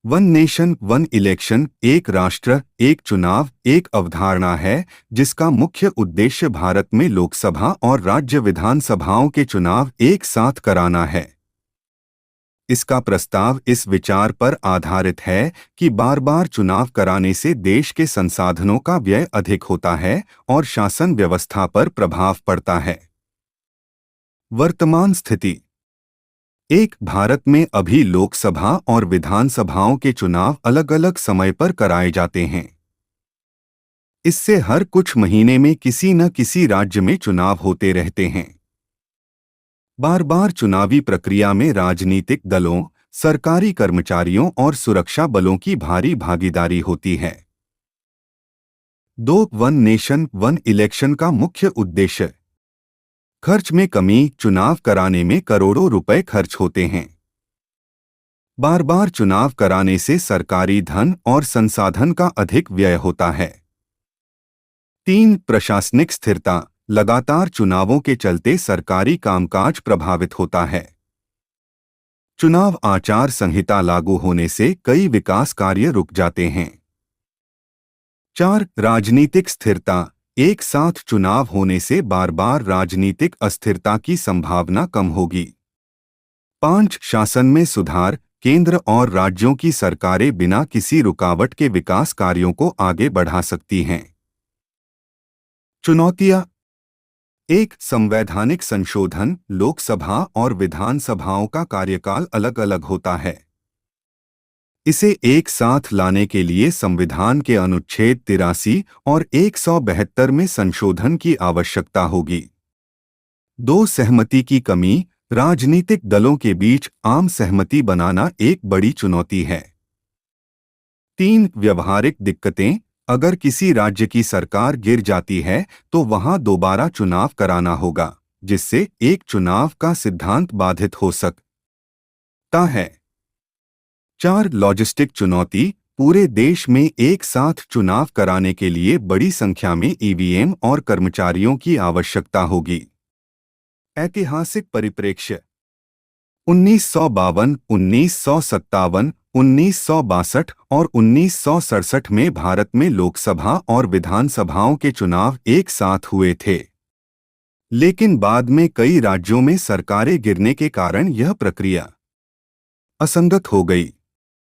One nation one election, एक राष्ट्र एक चुनाव, एक अवधारणा है जिसका मुख्य उद्देश्य भारत में लोकसभा और राज्य विधानसभाओं के चुनाव एक साथ कराना है। इसका प्रस्ताव इस विचार पर आधारित है कि बार बार चुनाव कराने से देश के संसाधनों का व्यय अधिक होता है और शासन व्यवस्था पर प्रभाव पड़ता है। वर्तमान स्थिति एक, भारत में अभी लोकसभा और विधानसभाओं के चुनाव अलग अलग समय पर कराए जाते हैं। इससे हर कुछ महीने में किसी न किसी राज्य में चुनाव होते रहते हैं। बार बार चुनावी प्रक्रिया में राजनीतिक दलों, सरकारी कर्मचारियों और सुरक्षा बलों की भारी भागीदारी होती है। 2. वन नेशन वन इलेक्शन का मुख्य उद्देश्य खर्च में कमी, चुनाव कराने में करोड़ों रुपए खर्च होते हैं। बार बार चुनाव कराने से सरकारी धन और संसाधन का अधिक व्यय होता है। 3. प्रशासनिक स्थिरता, लगातार चुनावों के चलते सरकारी कामकाज प्रभावित होता है। चुनाव आचार संहिता लागू होने से कई विकास कार्य रुक जाते हैं। 4. राजनीतिक स्थिरता, एक साथ चुनाव होने से बार बार राजनीतिक अस्थिरता की संभावना कम होगी। 5. शासन में सुधार, केंद्र और राज्यों की सरकारें बिना किसी रुकावट के विकास कार्यों को आगे बढ़ा सकती हैं। चुनौतियां 1. संवैधानिक संशोधन, लोकसभा और विधानसभाओं का कार्यकाल अलग अलग होता है। इसे एक साथ लाने के लिए संविधान के अनुच्छेद 83 और 172 में संशोधन की आवश्यकता होगी। 2. सहमति की कमी, राजनीतिक दलों के बीच आम सहमति बनाना एक बड़ी चुनौती है। 3. व्यवहारिक दिक्कतें, अगर किसी राज्य की सरकार गिर जाती है तो वहां दोबारा चुनाव कराना होगा, जिससे एक चुनाव का सिद्धांत बाधित हो सकता है। 4. लॉजिस्टिक चुनौती, पूरे देश में एक साथ चुनाव कराने के लिए बड़ी संख्या में ईवीएम और कर्मचारियों की आवश्यकता होगी। ऐतिहासिक परिप्रेक्ष्य 1952, 1957, 1962 और 1967 में भारत में लोकसभा और विधानसभाओं के चुनाव एक साथ हुए थे। लेकिन बाद में कई राज्यों में सरकारें गिरने के कारण यह प्रक्रिया असंगत हो गई।